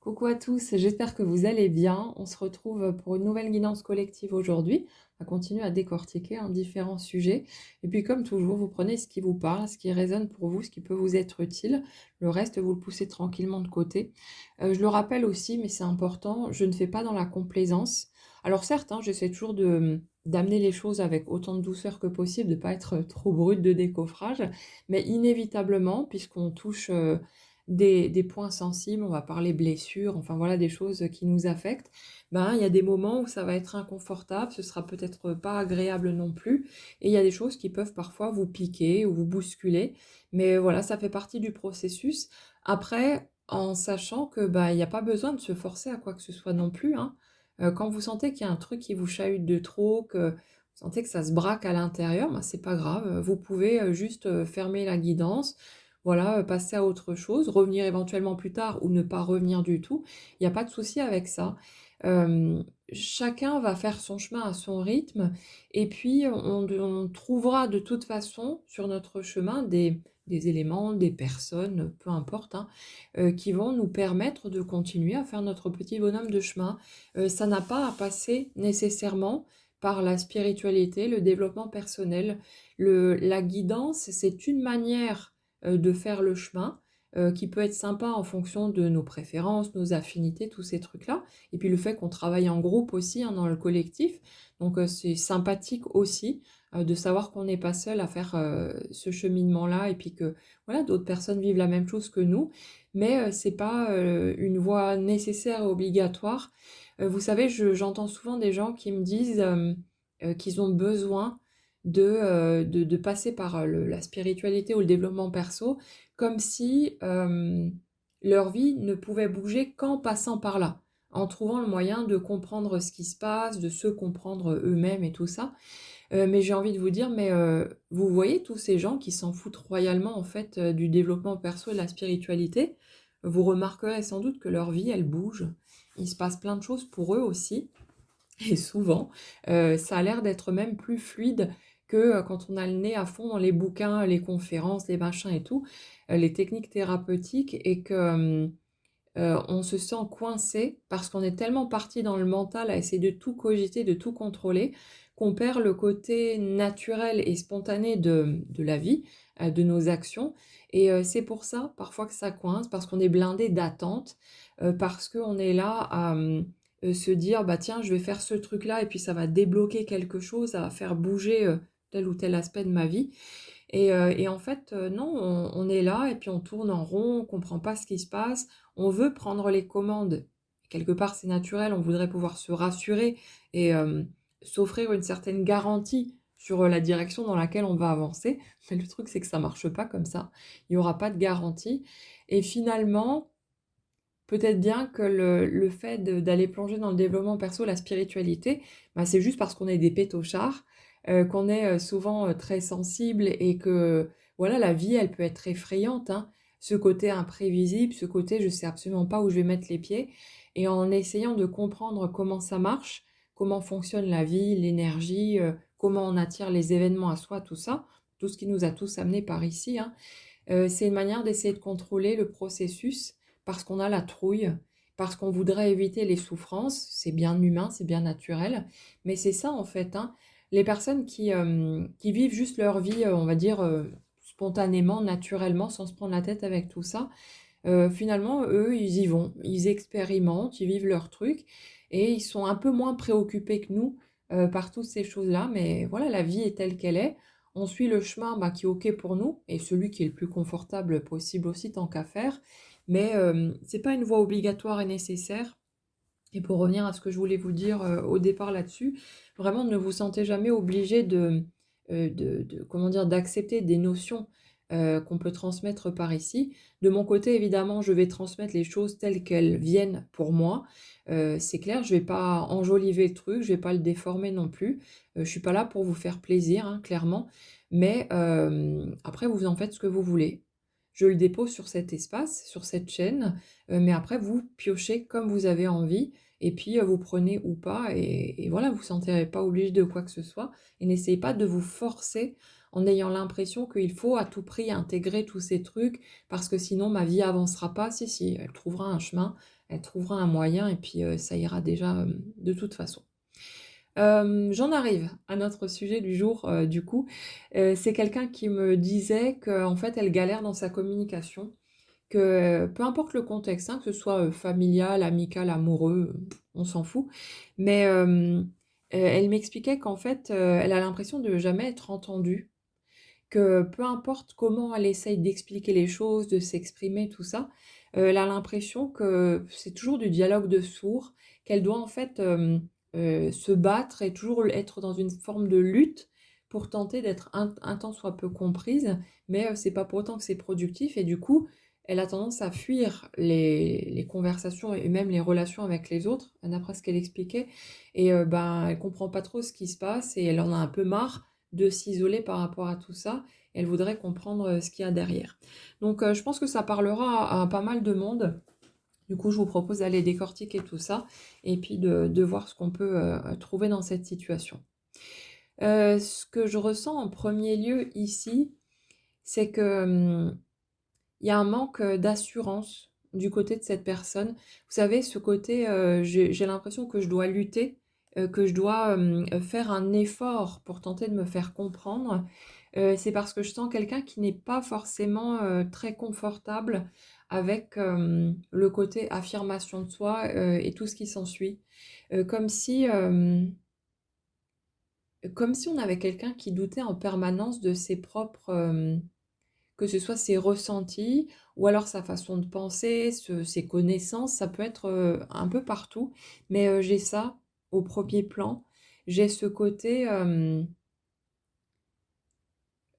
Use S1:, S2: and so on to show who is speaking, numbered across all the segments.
S1: Coucou à tous, j'espère que vous allez bien. On se retrouve pour une nouvelle guidance collective aujourd'hui. On va continuer à décortiquer différents sujets. Et puis comme toujours, vous prenez ce qui vous parle, ce qui résonne pour vous, ce qui peut vous être utile. Le reste, vous le poussez tranquillement de côté. Je le rappelle aussi, mais c'est important, je ne fais pas dans la complaisance. Alors certes, j'essaie toujours d'amener les choses avec autant de douceur que possible, de ne pas être trop brute de décoffrage. Mais inévitablement, puisqu'on touche des points sensibles, on va parler blessures, enfin voilà des choses qui nous affectent, ben, il y a des moments où ça va être inconfortable, ce sera peut-être pas agréable non plus et il y a des choses qui peuvent parfois vous piquer ou vous bousculer, mais voilà, ça fait partie du processus. Après, en sachant que, bah, il y a pas besoin de se forcer à quoi que ce soit non plus, hein. Quand vous sentez qu'il y a un truc qui vous chahute de trop, que vous sentez que ça se braque à l'intérieur, ben, c'est pas grave, vous pouvez, juste, fermer la guidance, voilà, passer à autre chose, revenir éventuellement plus tard ou ne pas revenir du tout. Il y a pas de souci avec ça. Chacun va faire son chemin à son rythme et puis on trouvera de toute façon sur notre chemin des éléments, des personnes, peu importe, qui vont nous permettre de continuer à faire notre petit bonhomme de chemin. Ça n'a pas à passer nécessairement par la spiritualité, le développement personnel. La guidance, c'est une manière de faire le chemin, qui peut être sympa en fonction de nos préférences, nos affinités, tous ces trucs-là. Et puis le fait qu'on travaille en groupe aussi, dans le collectif. Donc c'est sympathique aussi, de savoir qu'on n'est pas seul à faire, ce cheminement-là et puis que, voilà, d'autres personnes vivent la même chose que nous. Mais c'est pas, une voie nécessaire et obligatoire. Vous savez, j'entends souvent des gens qui me disent, qu'ils ont besoin de passer par, la spiritualité ou le développement perso, comme si, leur vie ne pouvait bouger qu'en passant par là, en trouvant le moyen de comprendre ce qui se passe, de se comprendre eux-mêmes et tout ça. Mais j'ai envie de vous dire, mais, vous voyez tous ces gens qui s'en foutent royalement en fait, du développement perso et de la spiritualité, vous remarquerez sans doute que leur vie, elle bouge. Il se passe plein de choses pour eux aussi et souvent, ça a l'air d'être même plus fluide que, quand on a le nez à fond dans les bouquins, les conférences, les machins et tout, les techniques thérapeutiques et que, on se sent coincé parce qu'on est tellement parti dans le mental à essayer de tout cogiter, de tout contrôler, qu'on perd le côté naturel et spontané de la vie, de nos actions et c'est pour ça, parfois, que ça coince, parce qu'on est blindé d'attentes, parce qu'on est là à, se dire: «Bah, tiens, je vais faire ce truc-là et puis ça va débloquer quelque chose, ça va faire bouger, tel ou tel aspect de ma vie» et en fait, non, on est là et puis on tourne en rond, on comprend pas ce qui se passe. On veut prendre les commandes. Quelque part, c'est naturel, on voudrait pouvoir se rassurer et s'offrir une certaine garantie sur, la direction dans laquelle on va avancer. Mais le truc, c'est que ça marche pas comme ça. Il y aura pas de garantie et finalement, peut-être bien que le fait d'aller plonger dans le développement perso, la spiritualité, bah, c'est juste parce qu'on est des pétochards, qu'on est, souvent, très sensibles et que, voilà, la vie, elle peut être effrayante, hein. Ce côté imprévisible, ce côté je sais absolument pas où je vais mettre les pieds et en essayant de comprendre comment ça marche, comment fonctionne la vie, l'énergie, comment on attire les événements à soi, tout ça, tout ce qui nous a tous amenés par ici, c'est une manière d'essayer de contrôler le processus parce qu'on a la trouille, parce qu'on voudrait éviter les souffrances. C'est bien humain, c'est bien naturel, mais c'est ça en fait, hein. Les personnes qui vivent juste leur vie, on va dire, spontanément, naturellement, sans se prendre la tête avec tout ça, finalement, eux, ils y vont. Ils expérimentent, ils vivent leur truc et ils sont un peu moins préoccupés que nous, par toutes ces choses-là. Mais voilà, la vie est telle qu'elle est. On suit le chemin, bah, qui est OK pour nous et celui qui est le plus confortable possible aussi, tant qu'à faire. Mais, c'est pas une voie obligatoire et nécessaire. Et pour revenir à ce que je voulais vous dire, au départ là-dessus, vraiment ne vous sentez jamais obligé de comment dire? D'accepter des notions, qu'on peut transmettre par ici. De mon côté, évidemment, je vais transmettre les choses telles qu'elles viennent pour moi. C'est clair, je vais pas enjoliver le truc, je vais pas le déformer non plus. Je suis pas là pour vous faire plaisir, hein, clairement. Mais, après vous en faites ce que vous voulez. Je le dépose sur cet espace, sur cette chaîne, mais après vous piochez comme vous avez envie et puis, vous prenez ou pas et voilà, vous ne vous sentirez pas obligé de quoi que ce soit et n'essayez pas de vous forcer en ayant l'impression qu'il faut à tout prix intégrer tous ces trucs parce que sinon ma vie avancera pas. Si, si, elle trouvera un chemin, elle trouvera un moyen et puis, ça ira déjà, de toute façon. J'en arrive à notre sujet du jour, du coup. C'est quelqu'un qui me disait qu'en fait, elle galère dans sa communication, que peu importe le contexte, hein, que ce soit, familial, amical, amoureux, on s'en fout. Mais, elle m'expliquait qu'en fait, elle a l'impression de jamais être entendue, que peu importe comment elle essaye d'expliquer les choses, de s'exprimer, tout ça, elle a l'impression que c'est toujours du dialogue de sourds, qu'elle doit en fait, se battre et toujours être dans une forme de lutte pour tenter d'être un tant soit peu comprise, mais c'est pas pour autant que c'est productif et du coup, elle a tendance à fuir les conversations et même les relations avec les autres, d'après ce qu'elle expliquait et ben, elle comprend pas trop ce qui se passe et elle en a un peu marre de s'isoler par rapport à tout ça. Elle voudrait comprendre, ce qu'il y a derrière. Donc je pense que ça parlera à pas mal de monde. Du coup, je vous propose d'aller décortiquer tout ça et puis de voir ce qu'on peut, trouver dans cette situation. Ce que je ressens en premier lieu ici, c'est que, il y a un manque, d'assurance du côté de cette personne. Vous savez, ce côté, j'ai l'impression que je dois lutter, que je dois, faire un effort pour tenter de me faire comprendre. C'est parce que je sens quelqu'un qui n'est pas forcément, très confortable avec, le côté affirmation de soi, et tout ce qui s'ensuit. Comme si, comme si on avait quelqu'un qui doutait en permanence de ses propres, que ce soit ses ressentis ou alors sa façon de penser, ses connaissances, ça peut être, un peu partout. Mais, j'ai ça au premier plan. J'ai ce côté,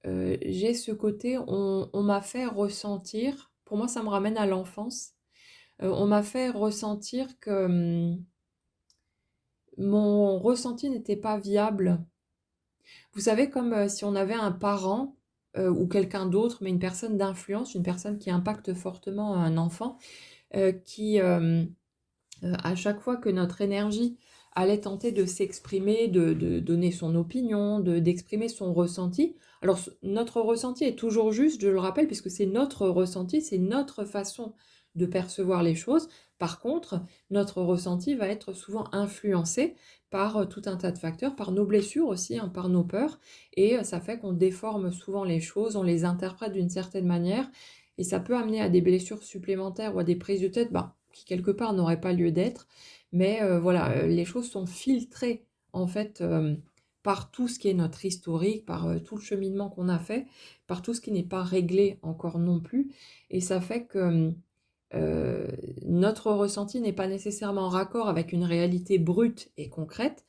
S1: j'ai ce côté, on m'a fait ressentir, pour moi ça me ramène à l'enfance, on m'a fait ressentir que, mon ressenti n'était pas viable. Vous savez comme, si on avait un parent, ou quelqu'un d'autre, mais une personne d'influence, une personne qui impacte fortement un enfant, qui, à chaque fois que notre énergie allait tenter de s'exprimer, de donner son opinion, d'exprimer son ressenti. Alors notre ressenti est toujours juste, je le rappelle, puisque c'est notre ressenti, c'est notre façon de percevoir les choses. Par contre, notre ressenti va être souvent influencé par, tout un tas de facteurs, par nos blessures aussi, hein, par nos peurs et ça fait qu'on déforme souvent les choses, on les interprète d'une certaine manière et ça peut amener à des blessures supplémentaires ou à des prises de tête, bah, qui quelque part n'auraient pas lieu d'être. Mais voilà, les choses sont filtrées en fait, par tout ce qui est notre historique, par, tout le cheminement qu'on a fait, par tout ce qui n'est pas réglé encore non plus et ça fait que, notre ressenti n'est pas nécessairement en raccord avec une réalité brute et concrète.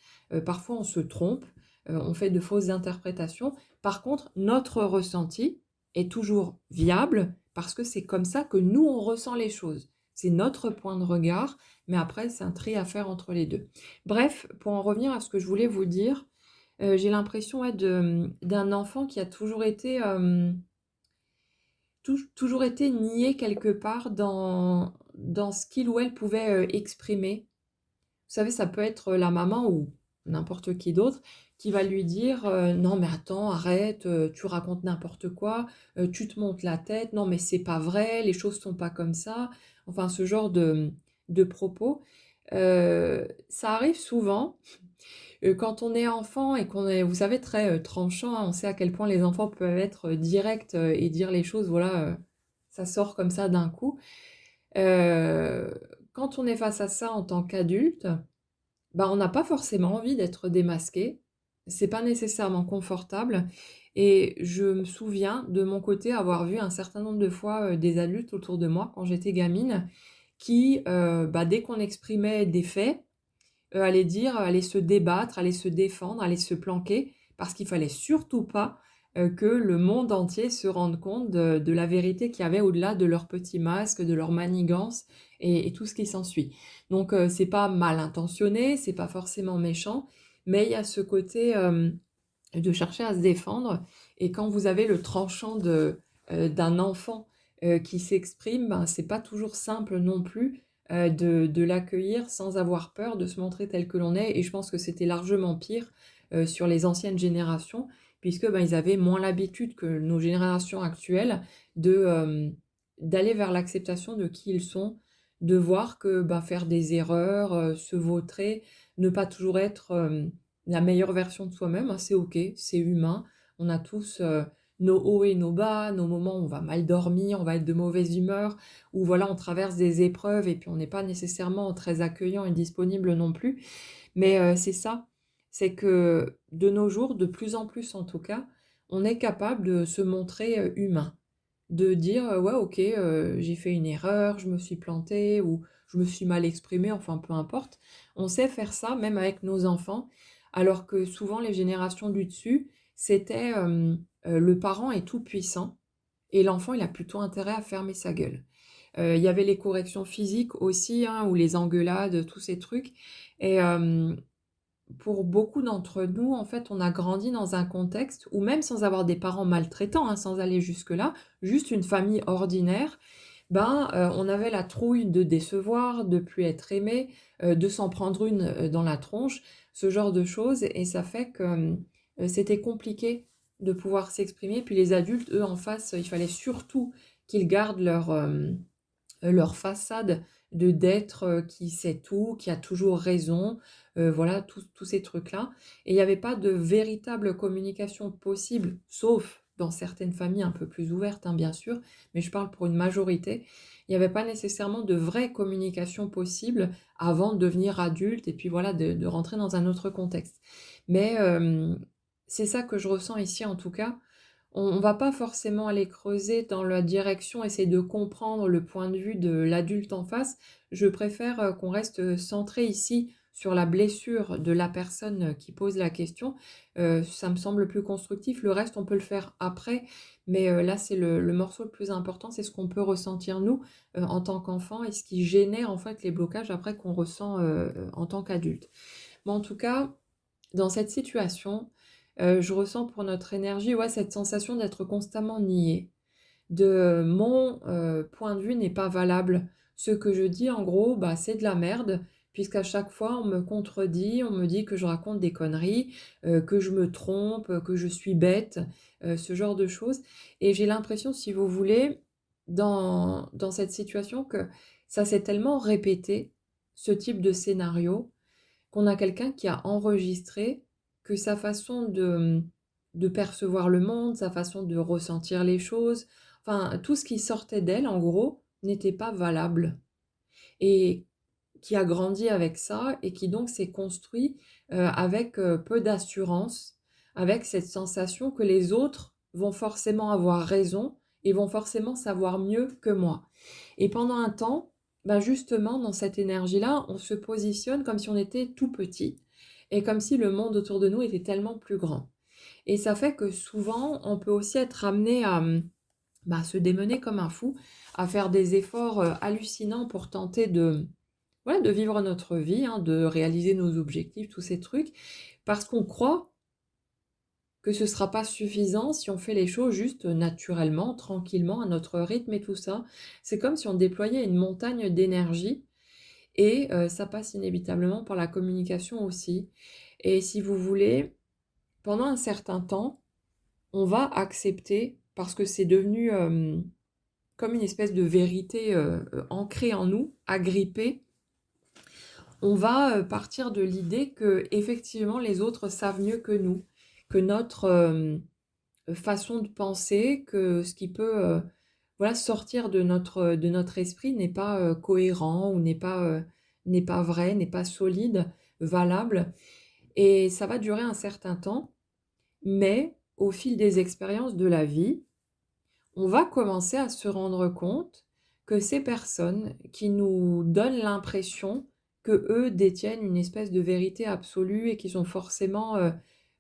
S1: Parfois on se trompe, on fait de fausses interprétations. Par contre, notre ressenti est toujours viable parce que c'est comme ça que nous on ressent les choses. C'est notre point de regard, mais après c'est un tri à faire entre les 2. Bref, pour en revenir à ce que je voulais vous dire, j'ai l'impression, ouais, d'un enfant qui a toujours été, toujours été nié quelque part dans ce qu'il ou elle pouvait, exprimer. Vous savez, ça peut être la maman ou n'importe qui d'autre qui va lui dire, «Non mais attends, arrête, tu racontes n'importe quoi, tu te montes la tête, non mais c'est pas vrai, les choses sont pas comme ça». Enfin ce genre de propos. Ça arrive souvent, quand on est enfant et qu'on est, vous savez, très, tranchant, hein, on sait à quel point les enfants peuvent être, directs, et dire les choses, voilà, ça sort comme ça d'un coup. Heu, Quand on est face à ça en tant qu'adulte, bah, on n'a pas forcément envie d'être démasqué. C'est pas nécessairement confortable et je me souviens de mon côté avoir vu un certain nombre de fois, des adultes autour de moi quand j'étais gamine qui, bah, dès qu'on exprimait des faits, allaient dire, allaient se débattre, allaient se défendre, allaient se planquer parce qu'il fallait surtout pas, que le monde entier se rende compte de la vérité qu'il y avait au-delà de leur petit masque, de leur manigance et tout ce qui s'ensuit. Donc c'est pas mal intentionné, c'est pas forcément méchant, mais il y a ce côté, de chercher à se défendre et quand vous avez le tranchant d'un enfant, qui s'exprime, ben, c'est pas toujours simple non plus, de l'accueillir sans avoir peur de se montrer tel que l'on est et je pense que c'était largement pire, sur les anciennes générations puisque, ben, ils avaient moins l'habitude que nos générations actuelles de, d'aller vers l'acceptation de qui ils sont, de voir que, bah, faire des erreurs, se vautrer, ne pas toujours être, la meilleure version de soi-même, hein, c'est OK, c'est humain. On a tous, nos hauts et nos bas, nos moments où on va mal dormir, on va être de mauvaise humeur, ou voilà, on traverse des épreuves et puis on n'est pas nécessairement très accueillant et disponible non plus. Mais, c'est ça, c'est que de nos jours, de plus en plus en tout cas, on est capable de se montrer, humain. De dire, «Ouais, OK, j'ai fait une erreur, je me suis planté ou je me suis mal exprimé», enfin peu importe. On sait faire ça même avec nos enfants, alors que souvent les générations du dessus, c'était, le parent est tout puissant et l'enfant, il a plutôt intérêt à fermer sa gueule. Il y avait les corrections physiques aussi, hein, ou les engueulades, tous ces trucs et pour beaucoup d'entre nous, en fait, on a grandi dans un contexte où même sans avoir des parents maltraitants, hein, sans aller jusque-là, juste une famille ordinaire, ben, on avait la trouille de décevoir, de plus être aimé, de s'en prendre une, dans la tronche, ce genre de choses et ça fait que, c'était compliqué de pouvoir s'exprimer. Puis les adultes, eux, en face, il fallait surtout qu'ils gardent leur façade de d'être, qui sait tout, qui a toujours raison, voilà, tous ces trucs-là et il y avait pas de véritable communication possible, sauf dans certaines familles un peu plus ouvertes, hein, bien sûr, mais je parle pour une majorité. Il y avait pas nécessairement de vraie communication possible avant de devenir adulte et puis voilà, de rentrer dans un autre contexte. Mais, c'est ça que je ressens ici en tout cas, on va pas forcément aller creuser dans la direction, essayer de comprendre le point de vue de l'adulte en face. Je préfère, qu'on reste, centré ici sur la blessure de la personne, qui pose la question. Ça me semble plus constructif. Le reste, on peut le faire après, mais, là, c'est le morceau le plus important, c'est ce qu'on peut ressentir nous, en tant qu'enfant et ce qui génère, en fait, les blocages après qu'on ressent, en tant qu'adulte. Mais en tout cas, dans cette situation, je ressens pour notre énergie, ouais, cette sensation d'être constamment nié, de mon, point de vue n'est pas valable. Ce que je dis en gros, bah, c'est de la merde, puisqu'à chaque fois on me contredit, on me dit que je raconte des conneries, que je me trompe, que je suis bête, ce genre de choses et j'ai l'impression, si vous voulez, dans cette situation que ça s'est tellement répété, ce type de scénario, qu'on a quelqu'un qui a enregistré que sa façon de percevoir le monde, sa façon de ressentir les choses, enfin tout ce qui sortait d'elle en gros, n'était pas valable et qui a grandi avec ça et qui donc s'est construit, avec, peu d'assurance, avec cette sensation que les autres vont forcément avoir raison et vont forcément savoir mieux que moi. Et pendant un temps, bah, justement dans cette énergie-là, on se positionne comme si on était tout petit et comme si le monde autour de nous était tellement plus grand. Et ça fait que souvent, on peut aussi être amené à, bah, se démener comme un fou, à faire des efforts, hallucinants pour tenter de ouais, de vivre notre vie, hein, de réaliser nos objectifs, tous ces trucs, parce qu'on croit que ce sera pas suffisant si on fait les choses juste naturellement, tranquillement, à notre rythme et tout ça. C'est comme si on déployait une montagne d'énergie et ça passe inévitablement par la communication aussi. Et si vous voulez, pendant un certain temps, on va accepter parce que c'est devenu, comme une espèce de vérité, ancrée en nous, agrippée. On va, partir de l'idée que effectivement les autres savent mieux que nous, que notre, façon de penser, que ce qui peut, voilà, sortir de notre esprit n'est pas, cohérent ou n'est pas vrai, n'est pas solide, valable et ça va durer un certain temps, mais au fil des expériences de la vie, on va commencer à se rendre compte que ces personnes qui nous donnent l'impression qu'eux détiennent une espèce de vérité absolue et qu'ils ont forcément,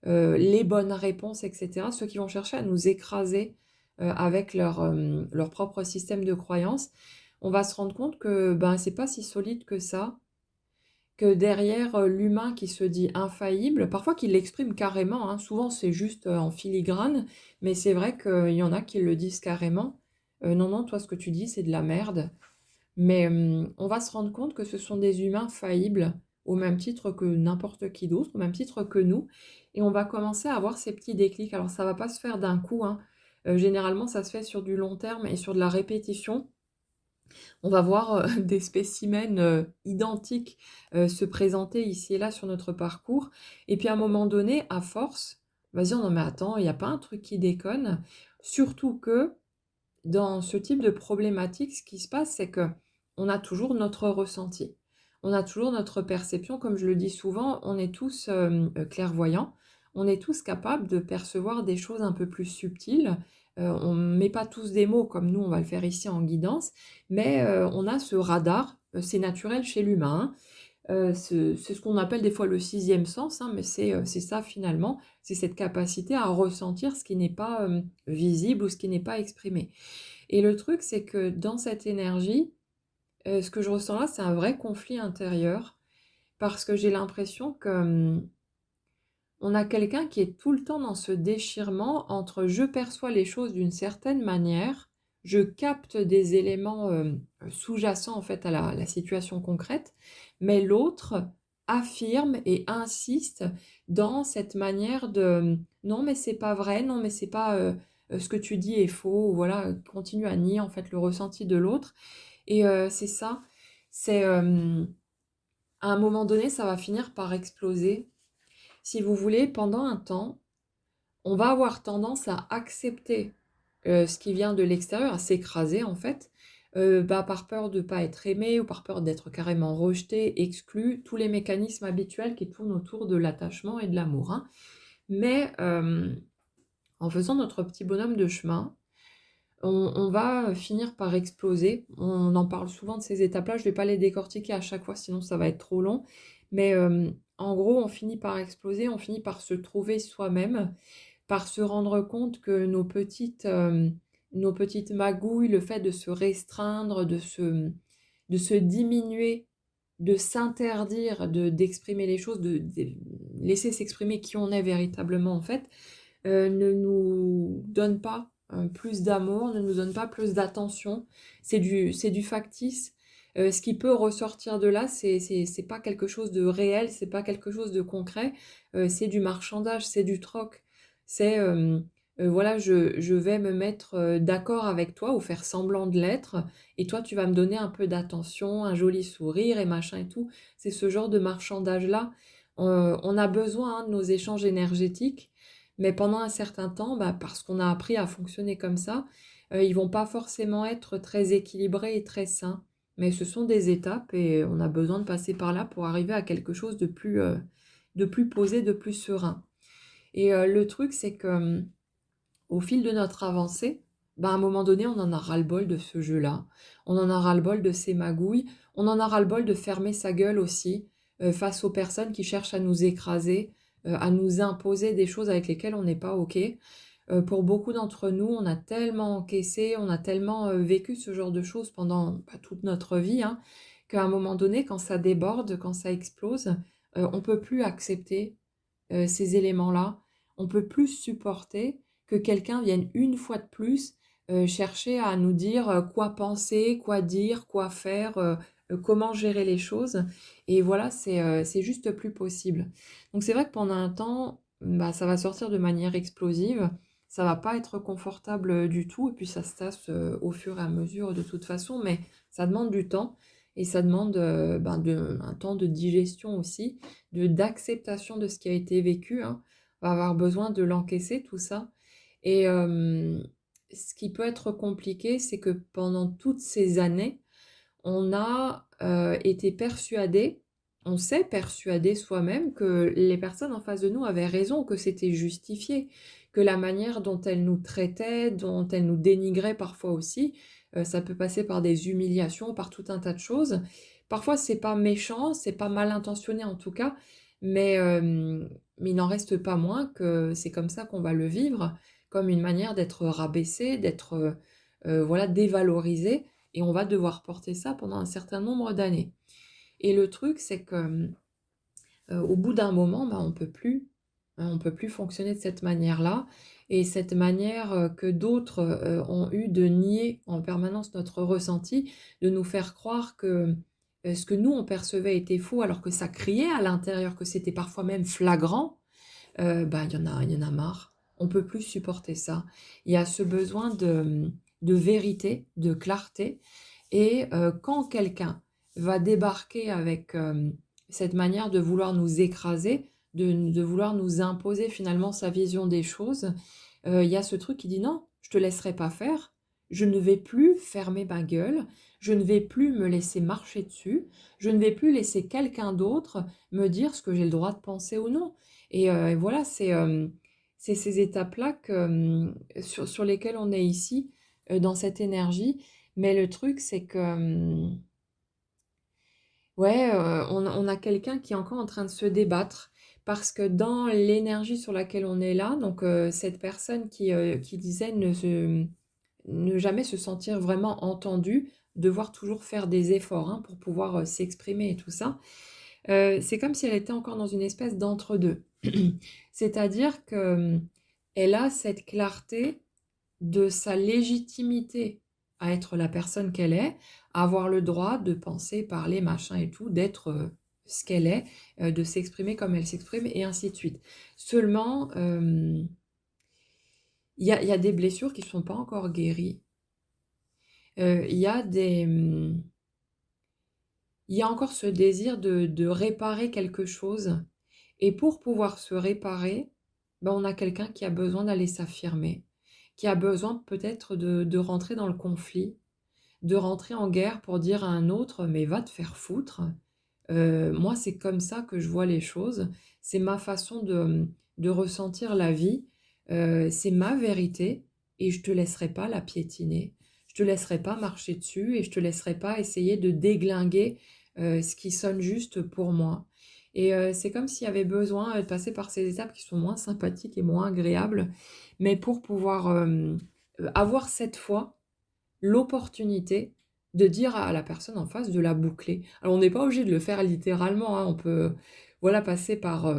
S1: les bonnes réponses et cetera, ceux qui vont chercher à nous écraser, avec leur propre système de croyances, on va se rendre compte que, ben, c'est pas si solide que ça, que derrière, l'humain qui se dit infaillible, parfois qui l'exprime carrément, hein, souvent c'est juste, en filigrane, mais c'est vrai qu'il y en a qui le disent carrément. «Non, non, toi ce que tu dis c'est de la merde». Mais, on va se rendre compte que ce sont des humains faillibles au même titre que n'importe qui d'autre, au même titre que nous et on va commencer à avoir ces petits déclics. Alors ça va pas se faire d'un coup, hein, généralement ça se fait sur du long terme et sur de la répétition. On va voir, des spécimens, identiques, se présenter ici et là sur notre parcours et puis à un moment donné, à force, on va se dire: «Non mais attends, il y a pas un truc qui déconne?» Surtout que dans ce type de problématique, ce qui se passe, c'est que on a toujours notre ressenti. On a toujours notre perception, comme je le dis souvent, on est tous, clairvoyants. On est tous capables de percevoir des choses un peu plus subtiles. On ne met pas tous des mots comme nous, on va le faire ici en guidance, mais on a ce radar, c'est naturel chez l'humain, hein. C'est ce qu'on appelle des fois le sixième sens, hein, mais c'est ça finalement, c'est cette capacité à ressentir ce qui n'est pas, visible ou ce qui n'est pas exprimé. Et le truc, c'est que dans cette énergie, ce que je ressens là, c'est un vrai conflit intérieur parce que j'ai l'impression que, on a quelqu'un qui est tout le temps dans ce déchirement entre je perçois les choses d'une certaine manière, je capte des éléments, sous-jacents en fait à la situation concrète, mais l'autre affirme et insiste dans cette manière de: «Non mais c'est pas vrai, non mais c'est pas, ce que tu dis est faux», ou voilà, continue à nier en fait le ressenti de l'autre et c'est ça, c'est, à un moment donné, ça va finir par exploser. Si vous voulez, pendant un temps, on va avoir tendance à accepter, ce qui vient de l'extérieur, à s'écraser en fait, par peur de ne pas être aimé ou par peur d'être carrément rejeté, exclu, tous les mécanismes habituels qui tournent autour de l'attachement et de l'amour, hein. Mais, en faisant notre petit bonhomme de chemin, on va finir par exploser. On en parle souvent de ces étapes-là, je ne vais pas les décortiquer à chaque fois, sinon ça va être trop long. Mais, en gros, on finit par exploser, on finit par se trouver soi-même, par se rendre compte que nos petites magouilles, le fait de se restreindre, de se diminuer, de s'interdire d'exprimer les choses, de laisser s'exprimer qui on est véritablement en fait, ne nous donne pas, plus d'amour, ne nous donne pas plus d'attention. C'est du factice. Ce qui peut ressortir de là, c'est pas quelque chose de réel, c'est pas quelque chose de concret, c'est du marchandage, c'est du troc. C'est, voilà, je vais me mettre, d'accord avec toi ou faire semblant de l'être et toi tu vas me donner un peu d'attention, un joli sourire et machin et tout. C'est ce genre de marchandage-là. On a besoin, hein, de nos échanges énergétiques mais pendant un certain temps, parce qu'on a appris à fonctionner comme ça, ils vont pas forcément être très équilibrés et très sains. Mais ce sont des étapes et on a besoin de passer par là pour arriver à quelque chose de plus posé, de plus serein. Et le truc, c'est que, au fil de notre avancée, à un moment donné, on en a ras-le-bol de ce jeu-là. On en a ras-le-bol de ces magouilles. On en a ras-le-bol de fermer sa gueule aussi, face aux personnes qui cherchent à nous écraser, à nous imposer des choses avec lesquelles on n'est pas OK. Pour beaucoup d'entre nous, on a tellement encaissé, on a tellement, vécu ce genre de choses pendant, toute notre vie, hein, qu'à un moment donné, quand ça déborde, quand ça explose, on peut plus accepter ces éléments-là. On peut plus supporter que quelqu'un vienne une fois de plus, chercher à nous dire, quoi penser, quoi dire, quoi faire, comment gérer les choses et voilà, c'est juste plus possible. Donc c'est vrai que pendant un temps, ça va sortir de manière explosive, ça va pas être confortable, du tout et puis ça se tasse, au fur et à mesure de toute façon, mais ça demande du temps et ça demande, un temps de digestion aussi, d'acceptation de ce qui a été vécu, hein. On va avoir besoin de l'encaisser tout ça et ce qui peut être compliqué, c'est que pendant toutes ces années, on a, été persuadé, on s'est persuadé soi-même que les personnes en face de nous avaient raison, que c'était justifié, que la manière dont elles nous traitaient, dont elles nous dénigraient parfois aussi, ça peut passer par des humiliations, par tout un tas de choses. Parfois c'est pas méchant, c'est pas mal intentionné en tout cas, mais il n'en reste pas moins que c'est comme ça qu'on va le vivre, comme une manière d'être rabaissé, d'être, voilà, dévalorisé et on va devoir porter ça pendant un certain nombre d'années. Et le truc, c'est que, au bout d'un moment, on peut plus, hein, on peut plus fonctionner de cette manière-là et cette manière, que d'autres, ont eu de nier en permanence notre ressenti, de nous faire croire que, ce que nous on percevait était faux alors que ça criait à l'intérieur, que c'était parfois même flagrant, bah, il y en a marre. On peut plus supporter ça. Il y a ce besoin de vérité, de clarté et quand quelqu'un va débarquer avec, cette manière de vouloir nous écraser, de vouloir nous imposer finalement sa vision des choses, il y a ce truc qui dit: «Non, je te laisserai pas faire. Je ne vais plus fermer ma gueule. Je ne vais plus me laisser marcher dessus. Je ne vais plus laisser quelqu'un d'autre me dire ce que j'ai le droit de penser ou non». Et voilà, c'est ces étapes-là que, sur lesquelles on est ici, dans cette énergie. Mais le truc, c'est que, ouais, on a quelqu'un qui est encore en train de se débattre parce que dans l'énergie sur laquelle on est là, donc cette personne qui disait ne jamais se sentir vraiment entendue, devoir toujours faire des efforts, hein, pour pouvoir, s'exprimer et tout ça. C'est comme si elle était encore dans une espèce d'entre-deux. C'est-à-dire que, elle a cette clarté de sa légitimité à être la personne qu'elle est, à avoir le droit de penser, parler, machin et tout, d'être, ce qu'elle est, de s'exprimer comme elle s'exprime et ainsi de suite. Seulement, il y a des blessures qui ne sont pas encore guéries. Il y a il y a encore ce désir de réparer quelque chose et pour pouvoir se réparer, ben, on a quelqu'un qui a besoin d'aller s'affirmer, qui a besoin peut-être de rentrer dans le conflit, de rentrer en guerre pour dire à un autre: «Mais va te faire foutre, moi c'est comme ça que je vois les choses, c'est ma façon de ressentir la vie, c'est ma vérité et je te laisserai pas la piétiner. Je te laisserai pas marcher dessus et je te laisserai pas essayer de déglinguer, ce qui sonne juste pour moi». Et c'est comme s'il y avait besoin, de passer par ces étapes qui sont moins sympathiques et moins agréables, mais pour pouvoir, avoir cette fois l'opportunité de dire à la personne en face de la boucler. Alors on n'est pas obligé de le faire littéralement, hein, on peut, voilà, passer par,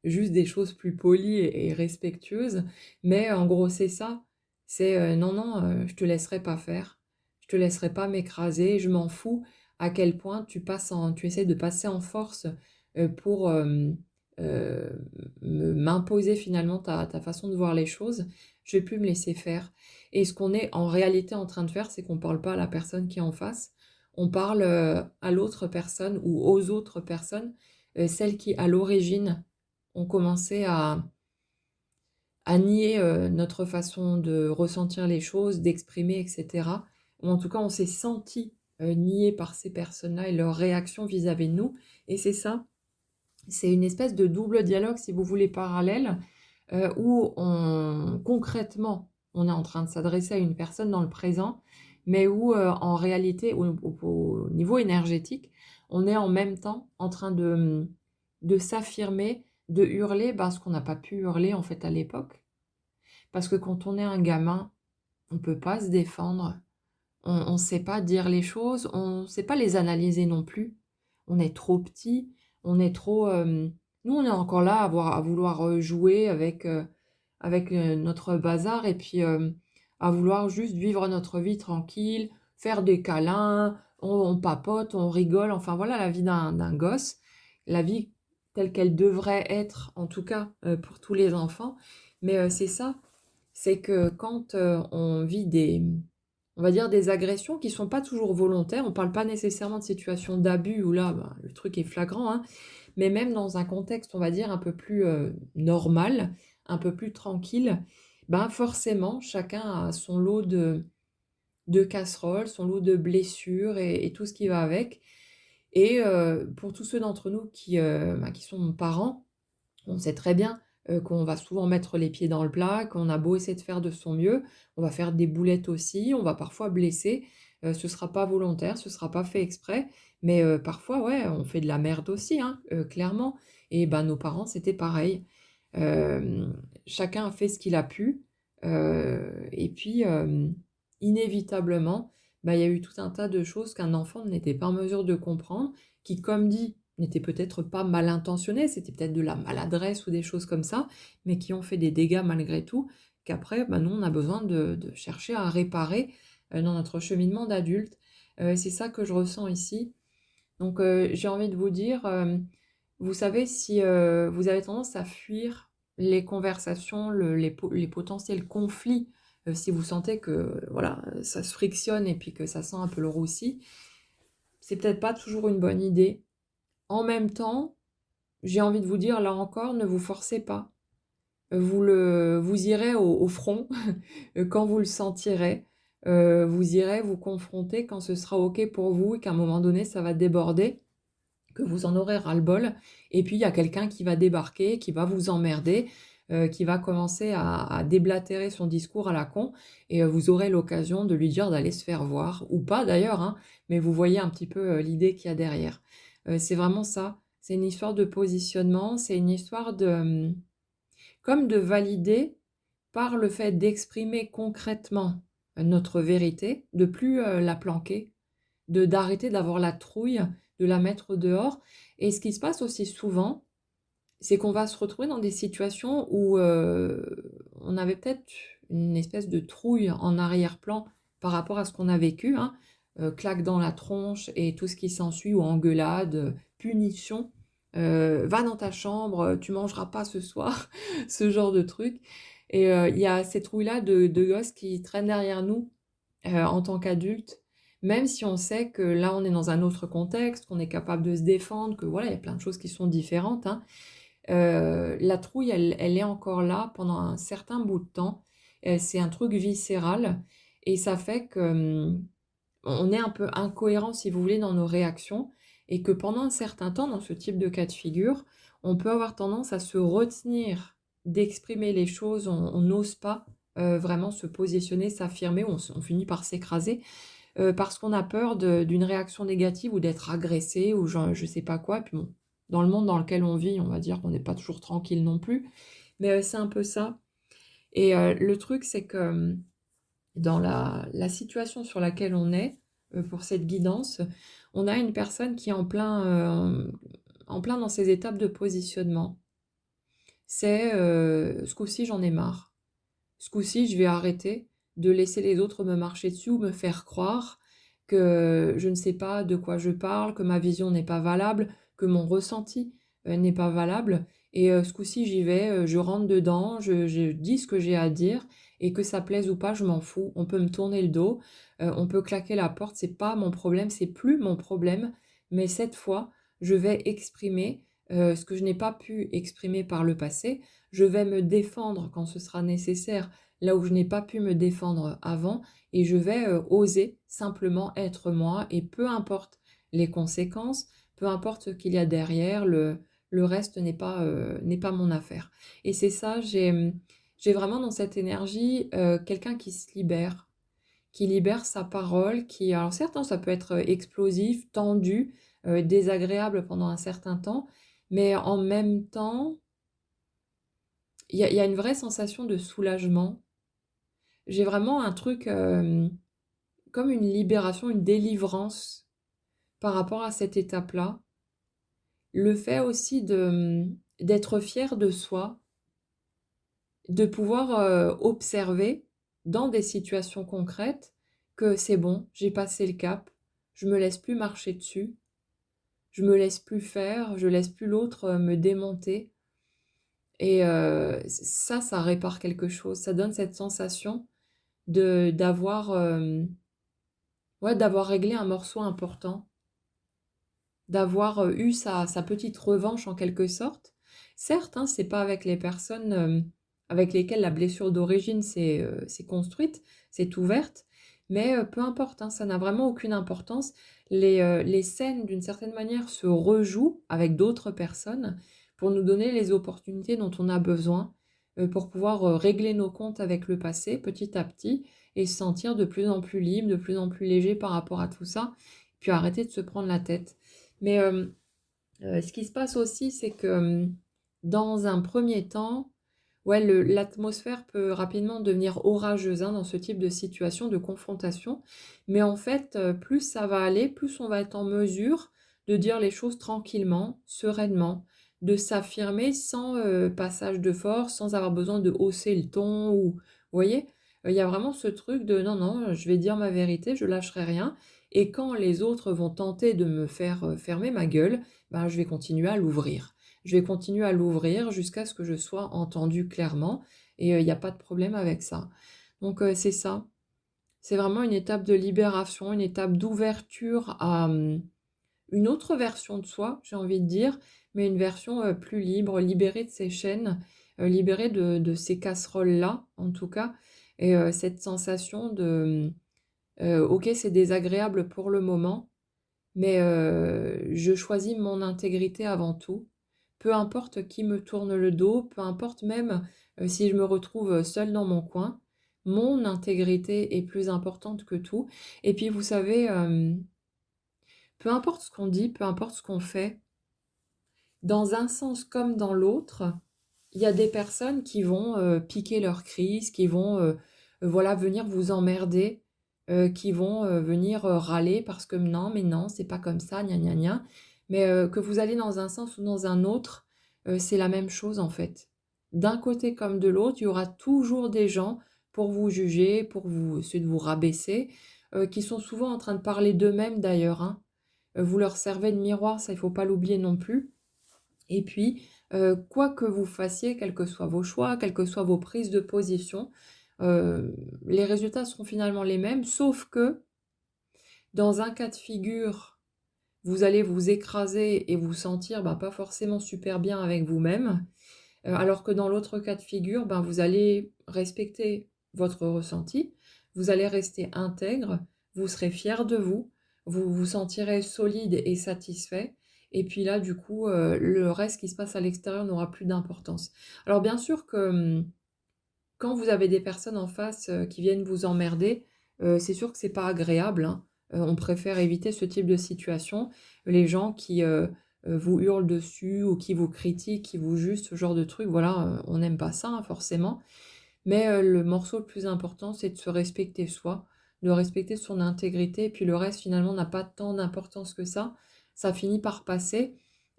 S1: juste des choses plus polies et respectueuses, mais en gros c'est ça. C'est, «Non, non, je te laisserai pas faire. Je te laisserai pas m'écraser. Je m'en fous à quel point tu essaies de passer en force, pour, m'imposer finalement ta façon de voir les choses. Je vais plus me laisser faire». Et ce qu'on est en réalité en train de faire, c'est qu'on ne parle pas à la personne qui est en face, on parle, à l'autre personne ou aux autres personnes, celles qui, à l'origine, ont commencé à nier, notre façon de ressentir les choses, d'exprimer et cetera. Ou en tout cas, on s'est senti niés par ces personnes-là et leurs réactions vis-à-vis de nous et c'est ça, c'est une espèce de double dialogue, si vous voulez, parallèle, où concrètement, on est en train de s'adresser à une personne dans le présent, mais où, en réalité, au niveau énergétique, on est en même temps en train de s'affirmer, de hurler, ce qu'on n'a pas pu hurler, en fait, à l'époque. Parce que quand on est un gamin, on ne peut pas se défendre, on ne sait pas dire les choses, on ne sait pas les analyser non plus. On est trop petit, on est trop, nous, on est encore là à vouloir, jouer avec, notre bazar et puis, à vouloir juste vivre notre vie tranquille, faire des câlins, on papote, on rigole, enfin voilà la vie d'un gosse. La vie telle qu'elle devrait être, en tout cas, pour tous les enfants. Mais, c'est ça, c'est que quand, on vit on va dire des agressions qui sont pas toujours volontaires, on parle pas nécessairement de situations d'abus où là, le truc est flagrant, hein, mais même dans un contexte, on va dire, un peu plus, normal, un peu plus tranquille, forcément, chacun a son lot de casseroles, son lot de blessures et tout ce qui va avec et pour tous ceux d'entre nous qui sont parents, on sait très bien, qu'on va souvent mettre les pieds dans le plat, qu'on a beau essayer de faire de son mieux, on va faire des boulettes aussi, on va parfois blesser, ce sera pas volontaire, ce sera pas fait exprès, mais parfois, ouais, on fait de la merde aussi, hein, clairement et nos parents, c'était pareil. Chacun a fait ce qu'il a pu, et puis, inévitablement, il y a eu tout un tas de choses qu'un enfant n'était pas en mesure de comprendre, qui, comme dit, n'étaient peut-être pas mal intentionnées, c'était peut-être de la maladresse ou des choses comme ça, mais qui ont fait des dégâts malgré tout, qu'après, nous, on a besoin de chercher à réparer, dans notre cheminement d'adulte. C'est ça que je ressens ici. Donc, j'ai envie de vous dire, vous savez, si, vous avez tendance à fuir les conversations, les potentiels conflits, si vous sentez que, voilà, ça se frictionne et puis que ça sent un peu le roussi, c'est peut-être pas toujours une bonne idée. En même temps, j'ai envie de vous dire, là encore, ne vous forcez pas. Vous irez au front, quand vous le sentirez. Vous irez vous confronter quand ce sera OK pour vous et qu'à un moment donné, ça va déborder, que vous en aurez ras-le-bol et puis il y a quelqu'un qui va débarquer, qui va vous emmerder, qui va commencer à déblatérer son discours à la con et vous aurez l'occasion de lui dire d'aller se faire voir ou pas d'ailleurs, hein, mais vous voyez un petit peu, l'idée qu'il y a derrière. C'est vraiment ça, c'est une histoire de positionnement, c'est une histoire de, comme de valider par le fait d'exprimer concrètement, notre vérité, de plus, la planquer, de d'arrêter d'avoir la trouille, de la mettre dehors et ce qui se passe aussi souvent, c'est qu'on va se retrouver dans des situations où, on avait peut-être une espèce de trouille en arrière-plan par rapport à ce qu'on a vécu, hein, claque dans la tronche et tout ce qui s'ensuit ou engueulade, punition, «Va dans ta chambre, tu mangeras pas ce soir», ce genre de truc et il y a cette trouille-là de gosses qui traînent derrière nous, en tant qu'adultes, même si on sait que là, on est dans un autre contexte, qu'on est capable de se défendre, que voilà, il y a plein de choses qui sont différentes, hein. La trouille, elle est encore là pendant un certain bout de temps. C'est un truc viscéral et ça fait que, on est un peu incohérent, si vous voulez, dans nos réactions et que pendant un certain temps, dans ce type de cas de figure, on peut avoir tendance à se retenir d'exprimer les choses. On n'ose pas, vraiment se positionner, s'affirmer, on finit par s'écraser, parce qu'on a peur d'une réaction négative ou d'être agressé ou je sais pas quoi. Puis bon, dans le monde dans lequel on vit, on va dire qu'on n'est pas toujours tranquille non plus, mais c'est un peu ça et le truc, c'est que, dans la situation sur laquelle on est, pour cette guidance, on a une personne qui est en plein dans ses étapes de positionnement. C'est, «Ce coup-ci, j'en ai marre. Ce coup-ci, je vais arrêter de laisser les autres me marcher dessus ou me faire croire que je ne sais pas de quoi je parle, que ma vision n'est pas valable, que mon ressenti, n'est pas valable et ce coup-ci, j'y vais, je rentre dedans, je dis ce que j'ai à dire et que ça plaise ou pas, je m'en fous. On peut me tourner le dos, on peut claquer la porte, c'est pas mon problème, c'est plus mon problème, mais cette fois, je vais exprimer, ce que je n'ai pas pu exprimer par le passé. Je vais me défendre quand ce sera nécessaire, là où je n'ai pas pu me défendre avant et je vais, oser simplement être moi et peu importe les conséquences, peu importe ce qu'il y a derrière, le reste n'est pas mon affaire et c'est ça, j'ai vraiment dans cette énergie, quelqu'un qui libère sa parole, qui alors certes, hein, ça peut être, explosif, tendu, désagréable pendant un certain temps, mais en même temps, il y a une vraie sensation de soulagement. J'ai vraiment un truc, comme une libération, une délivrance par rapport à cette étape-là. Le fait aussi d'être fier de soi, de pouvoir, observer dans des situations concrètes que c'est bon, j'ai passé le cap, je me laisse plus marcher dessus, je me laisse plus faire, je laisse plus l'autre, me démonter et ça répare quelque chose. Ça donne cette sensation d'avoir, ouais, d'avoir réglé un morceau important, d'avoir, eu sa petite revanche en quelque sorte. Certes, hein, c'est pas avec les personnes, avec lesquelles la blessure d'origine s'est construite, s'est ouverte, mais peu importe, hein, ça n'a vraiment aucune importance. Les scènes, d'une certaine manière, se rejouent avec d'autres personnes pour nous donner les opportunités dont on a besoin, pour pouvoir, régler nos comptes avec le passé petit à petit et se sentir de plus en plus libre, de plus en plus léger par rapport à tout ça, puis arrêter de se prendre la tête. Mais, ce qui se passe aussi, c'est que, dans un premier temps, ouais, l'atmosphère peut rapidement devenir orageuse, hein, dans ce type de situation, de confrontation. Mais en fait, plus ça va aller, plus on va être en mesure de dire les choses tranquillement, sereinement, de s'affirmer sans, passage de force, sans avoir besoin de hausser le ton ou vous voyez? Il y a vraiment ce truc de: «Non, non, je vais dire ma vérité, je lâcherai rien» et quand les autres vont tenter de me faire, fermer ma gueule, ben, je vais continuer à l'ouvrir. Je vais continuer à l'ouvrir jusqu'à ce que je sois entendue clairement et il y a pas de problème avec ça. Donc c'est ça, c'est vraiment une étape de libération, une étape d'ouverture à, une autre version de soi, j'ai envie de dire, mais une version, plus libre, libérée de ces chaînes, libérée de ces casseroles-là, en tout cas et cette sensation de, OK, c'est désagréable pour le moment, mais je choisis mon intégrité avant tout. Peu importe qui me tourne le dos, peu importe même, si je me retrouve, seule dans mon coin, mon intégrité est plus importante que tout et puis vous savez, peu importe ce qu'on dit, peu importe ce qu'on fait, dans un sens comme dans l'autre, il y a des personnes qui vont, piquer leur crise, qui vont, voilà, venir vous emmerder, qui vont, venir, râler parce que: «Non, mais non, c'est pas comme ça, gna gna gna». Mais, que vous allez dans un sens ou dans un autre, c'est la même chose en fait. D'un côté comme de l'autre, il y aura toujours des gens pour vous juger, pour vous essayer de vous rabaisser, qui sont souvent en train de parler d'eux-mêmes d'ailleurs, hein. Vous leur servez de miroir, ça il faut pas l'oublier non plus. Et puis, quoi que vous fassiez, quels que soient vos choix, quelles que soient vos prises de position, les résultats seront finalement les mêmes, sauf que dans un cas de figure, vous allez vous écraser et vous sentir, bah, pas forcément super bien avec vous-même, alors que dans l'autre cas de figure, ben, vous allez respecter votre ressenti, vous allez rester intègre, vous serez fier de vous, vous vous sentirez solide et satisfait et puis là, du coup, le reste qui se passe à l'extérieur n'aura plus d'importance. Alors bien sûr que, quand vous avez des personnes en face, qui viennent vous emmerder, c'est sûr que c'est pas agréable, hein. On préfère éviter ce type de situation. Les gens qui, vous hurlent dessus ou qui vous critiquent, qui vous jugent, ce genre de truc, voilà, on n'aime pas ça, hein, forcément. Mais, le morceau le plus important, c'est de se respecter soi, de respecter son intégrité et puis le reste finalement n'a pas tant d'importance que ça. Ça finit par passer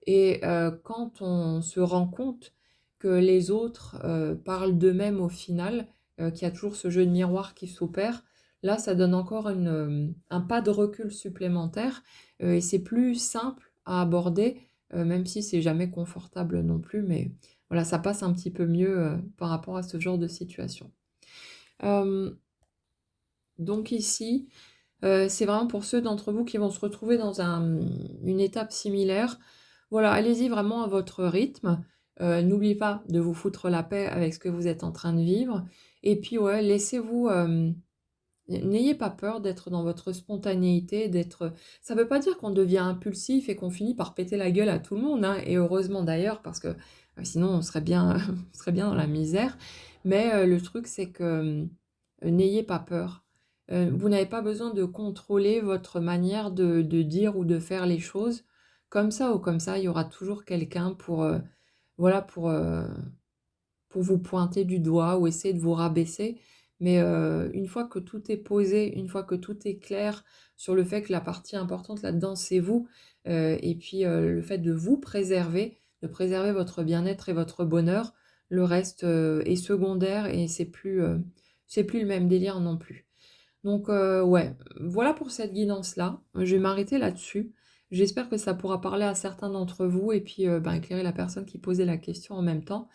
S1: et quand on se rend compte que les autres, parlent d'eux-mêmes au final, qu'il y a toujours ce jeu de miroir qui s'opère, là, ça donne encore un pas de recul supplémentaire, et c'est plus simple à aborder, même si c'est jamais confortable non plus, mais voilà, ça passe un petit peu mieux, par rapport à ce genre de situation. Hem, donc ici, c'est vraiment pour ceux d'entre vous qui vont se retrouver dans une étape similaire. Voilà, allez-y vraiment à votre rythme. N'oubliez pas de vous foutre la paix avec ce que vous êtes en train de vivre et puis ouais, laissez-vous, n'ayez pas peur d'être dans votre spontanéité, d'être ça veut pas dire qu'on devient impulsif et qu'on finit par péter la gueule à tout le monde, hein, et heureusement d'ailleurs parce que, sinon on serait bien on serait bien dans la misère. Mais, le truc c'est que, n'ayez pas peur. Vous n'avez pas besoin de contrôler votre manière de dire ou de faire les choses. Comme ça ou comme ça, il y aura toujours quelqu'un pour, voilà, pour vous pointer du doigt ou essayer de vous rabaisser. Mais, une fois que tout est posé, une fois que tout est clair sur le fait que la partie importante là-dedans, c'est vous, et puis, le fait de vous préserver, de préserver votre bien-être et votre bonheur, le reste, est secondaire et c'est plus le même délire non plus. Donc, ouais, voilà pour cette guidance-là. Je vais m'arrêter là-dessus. J'espère que ça pourra parler à certains d'entre vous et puis, ben, éclairer la personne qui posait la question en même temps.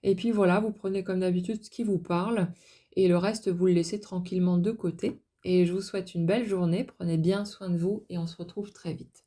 S1: Et puis voilà, vous prenez comme d'habitude ce qui vous parle et le reste, vous le laissez tranquillement de côté. Et je vous souhaite une belle journée, prenez bien soin de vous et on se retrouve très vite.